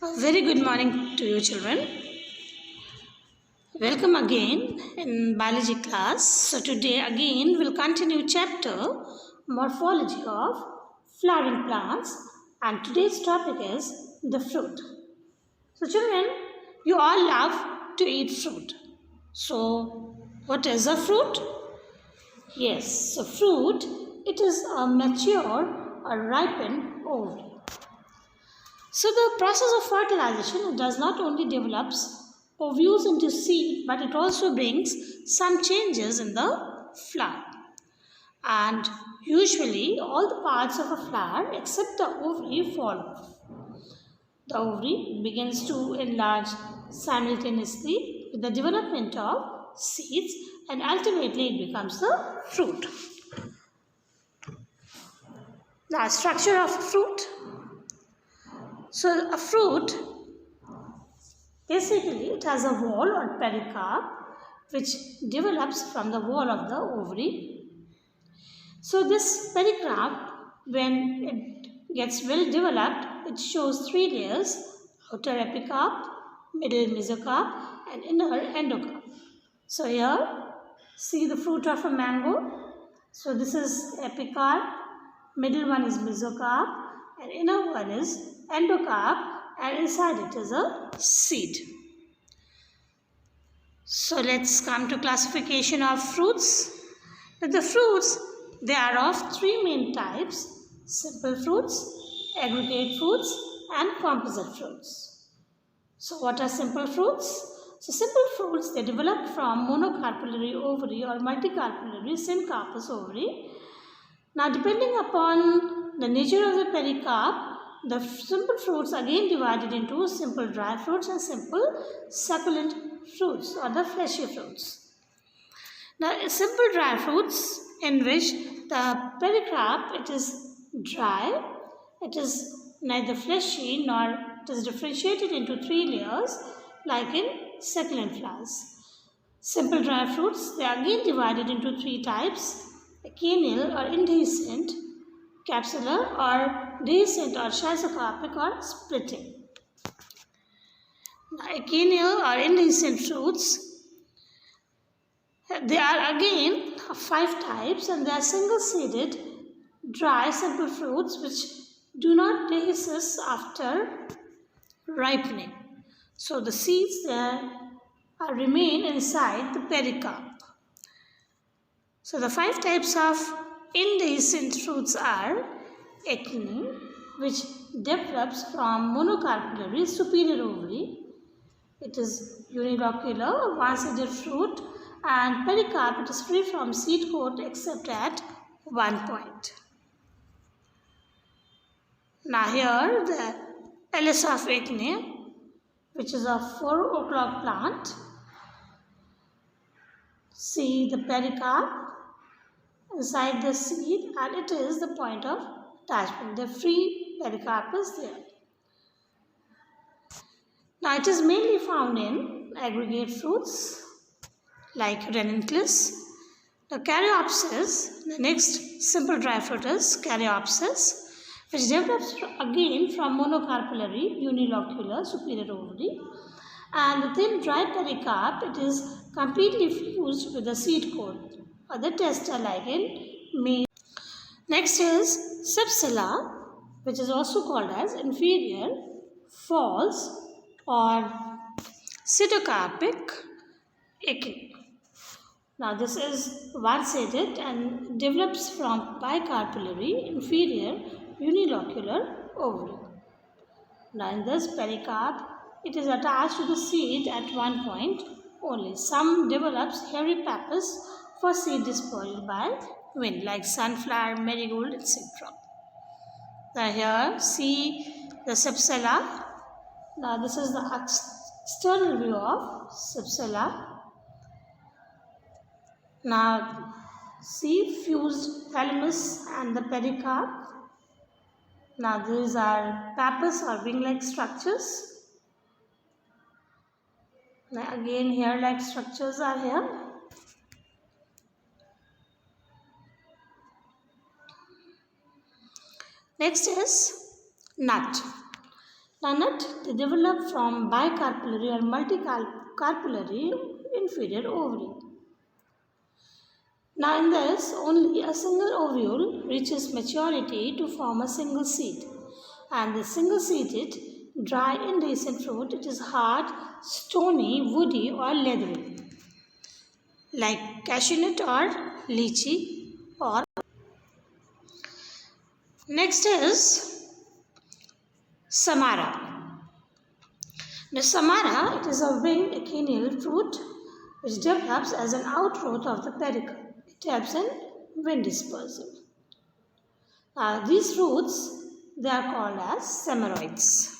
A very good morning to you, children. Welcome again in biology class. So today again we'll continue chapter morphology of flowering plants, and today's topic is the fruit. So children, you all love to eat fruit. So what is a fruit? Yes, so fruit, it is a mature or ripened ovary. So the process of fertilization does not only develops ovules into seed, but it also brings some changes in the flower. And usually all the parts of a flower except the ovary fall off. The ovary begins to enlarge simultaneously with the development of seeds, and ultimately it becomes the fruit. The structure of fruit. So a fruit, basically, it has a wall or pericarp which develops from the wall of the ovary. So this pericarp, when it gets well developed, it shows three layers: outer epicarp, middle mesocarp, and inner endocarp. So here, see the fruit of a mango. So this is epicarp, middle one is mesocarp, and inner one is endocarp, and inside it is a seed. So let's come to classification of fruits. The fruits, they are of three main types: simple fruits, aggregate fruits, and composite fruits. So what are simple fruits? So simple fruits, they develop from monocarpellary ovary or multicarpellary syncarpous ovary. Now depending upon the nature of the pericarp, the simple fruits again divided into simple dry fruits and simple succulent fruits or the fleshy fruits. Now simple dry fruits, in which the pericarp, it is dry, it is neither fleshy nor it is differentiated into three layers like in succulent flowers. Simple dry fruits, they are again divided into three types: achineal or indehiscent, capsular or dehiscent or schizocarpic or splitting. Achineal or indehiscent fruits, they are again five types, and they are single-seeded, dry, simple fruits which do not dehisce after ripening. So the seeds there remain inside the pericarp. So the five types of indehiscent fruits are acne, which develops from monocarpellary superior ovary. It is unilocular, one-seeded fruit, and pericarp, it is free from seed coat except at one point. Now here the Ellis of acne, which is a 4 o'clock plant. See the pericarp inside the seed, and it is the point of attachment. The free pericarp is there. Now it is mainly found in aggregate fruits like ranunculus. The caryopsis, the next simple dry fruit is caryopsis, which develops again from monocarpellary unilocular superior ovary, and the thin dry pericarp, it is completely fused with the seed coat or the testa like in maize. Next is sepsilla, which is also called as inferior, false or pseudocarpic acne. Now this is one-seeded and develops from bicarpellary inferior unilocular ovary. Now in this pericarp, it is attached to the seed at one point only. Some develops hairy pappus for seed dispersal by wind like sunflower, marigold, etc. Now here see the sepsilla. Now this is the external view of sepsilla. Now see fused thalamus and the pericarp. Now these are pappus or wing-like structures. Now again hair-like structures are here. Next is nut. Now, nut they develop from bicarpellary or multicarpellary inferior ovary. Now, in this, only a single ovule reaches maturity to form a single seed. And the single seeded, dry, indecent fruit, it is hard, stony, woody, or leathery, like cashew nut or lychee. Or next is samara. The samara, it is a winged acheneal fruit which develops as an outgrowth of the pericarp. It helps in wind dispersal. These fruits, they are called as samaroids.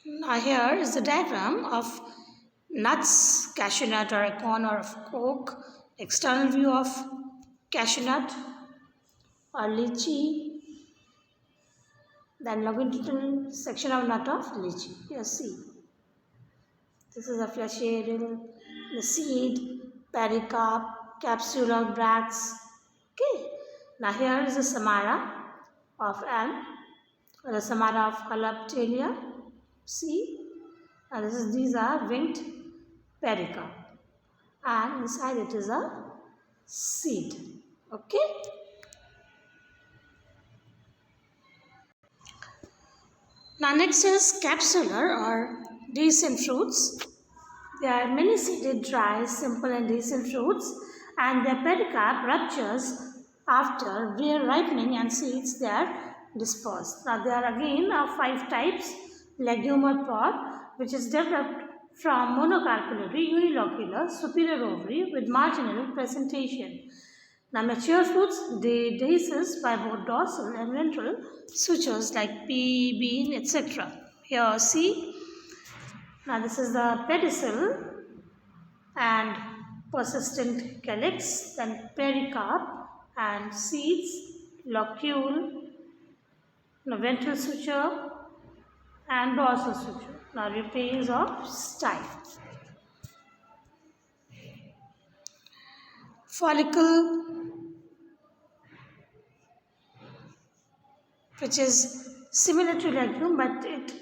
Now here is the diagram of nuts, cashew nut or acorn or oak, external view of cashew nut or lychee, then longitudinal section of nut of lychee. Here see, this is a fleshy area, the seed, pericarp, capsule or bracts. Okay, now here is the samara of elm or the samara of Holoptelia. See, and these are winged pericarp, and inside it is a seed. Okay. Now next is capsular or decent fruits. They are many seeded, dry, simple and decent fruits, and their pericarp ruptures after ripening and seeds they are dispersed. Now there are again 5 types. Legume or pod, which is developed from monocarpellary unilocular superior ovary with marginal presentation. Now mature fruits, they dehisce by both dorsal and ventral sutures like pea, bean, etc. Here see, now this is the pedicel and persistent calyx, then pericarp and seeds, locule, ventral suture and dorsal suture. Now repairs of style. Follicle, which is similar to legume but it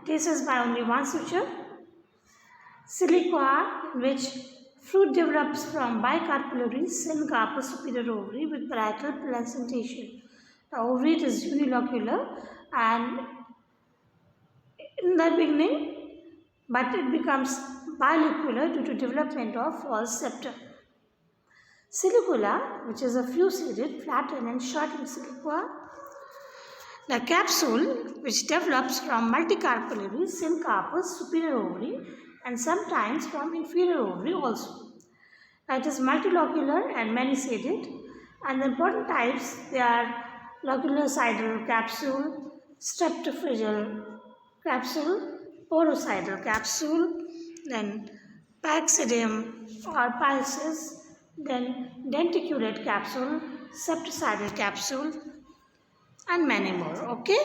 dehisces by only one suture. Siliqua, in which fruit develops from bicarpellary syncarpous superior ovary with parietal placentation. The ovary is unilocular and in the beginning, but it becomes bilocular due to development of false septum. Silicula, which is a few-seeded, flattened and shortened siliqua. The capsule, which develops from multicarpellary syncarpous superior ovary and sometimes from inferior ovary also. It is multilocular and many-seeded, and the important types, they are loculocidal capsule, streptophageal capsule, porocidal capsule, then Paxidium or Pisces, then denticulate capsule, septocidal capsule, and many more. Okay?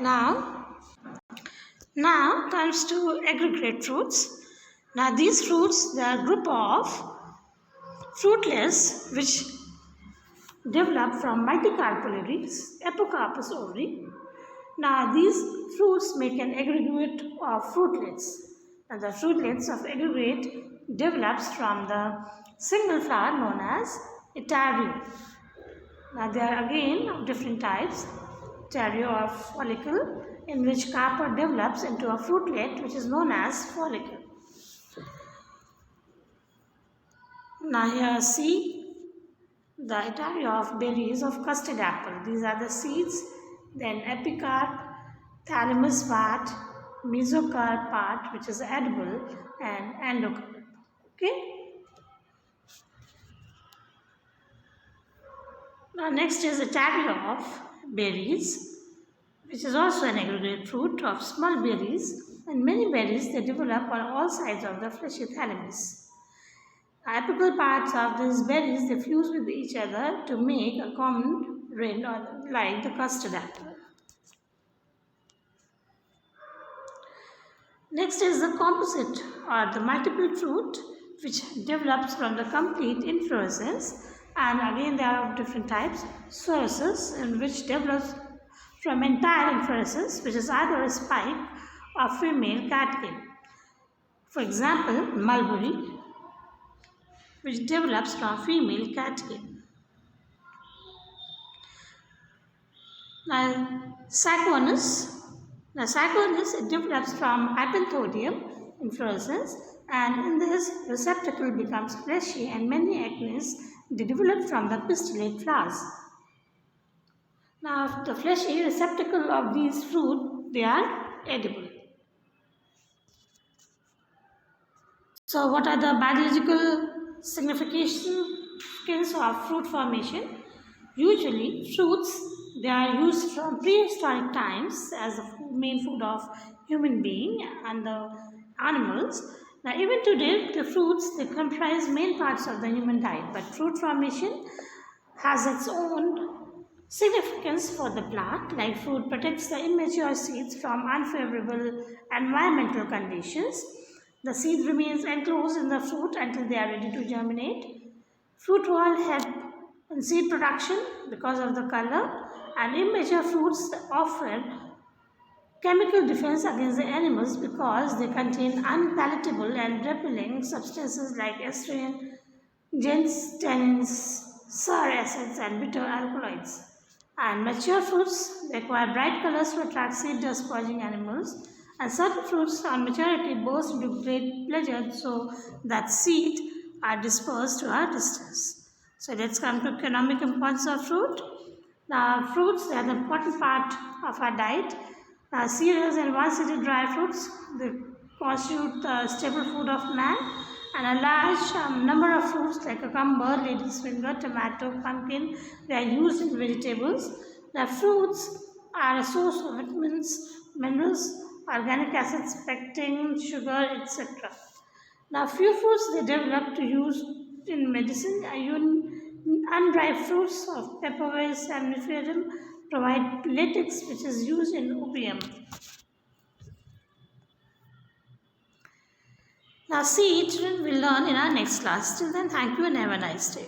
Now comes to aggregate fruits. Now these fruits, they are a group of fruitlets which develop from multicarpellary apocarpous ovary. Now these fruits make an aggregate of fruitlets. Now the fruitlets of aggregate develops from the single flower known as etario. Now there are again of different types. Etario or follicle, in which carpa develops into a fruitlet which is known as follicle. Now here see the etario of berries of custard apple. These are the seeds, then epicarp, thalamus part, mesocarp part which is edible, and endocarp. Okay. Now next is etario of berries, which is also an aggregate fruit of small berries, and many berries they develop on all sides of the fleshy thalamus. Apical parts of these berries they fuse with each other to make a common rind or like the custard apple. Next is the composite or the multiple fruit which develops from the complete inflorescence And again, there are different types. Sources, in which develops from entire inflorescence, which is either a spike or female catkin. For example, mulberry, which develops from female catkin. Now, Syconus, it develops from Hypanthoddium inflorescence, and in this receptacle becomes fleshy, and many acnes they develop from the pistillate flowers. Now, the fleshy receptacle of these fruit, they are edible. So, what are the biological significations of fruit formation? Usually, fruits they are used from prehistoric times as the main food of human being and the animals. Now, even today, the fruits they comprise main parts of the human diet. But fruit formation has its own significance for the plant. Like fruit protects the immature seeds from unfavorable environmental conditions. The seed remains enclosed in the fruit until they are ready to germinate. Fruit wall help in seed production because of the color, and immature fruits offer chemical defense against the animals because they contain unpalatable and repelling substances like estrogen, gins, tannins, sour acids, and bitter alkaloids. And mature fruits require bright colors to attract seed dust purging animals. And certain fruits on maturity burst into great pleasure so that seed are dispersed to a distance. So let's come to economic importance of fruit. Now, fruits they are the important part of our diet. Cereals and one-seeded dry fruits they constitute the staple food of man, and a large number of fruits like cucumber, lady's finger, tomato, pumpkin they are used in vegetables. The fruits are a source of vitamins, minerals, organic acids, pectin, sugar, etc. Now, few fruits they develop to use in medicine. Unripe fruits of Papaver somniferum provide latex, which is used in opium. Now, see, children will learn in our next class. Till then, thank you and have a nice day.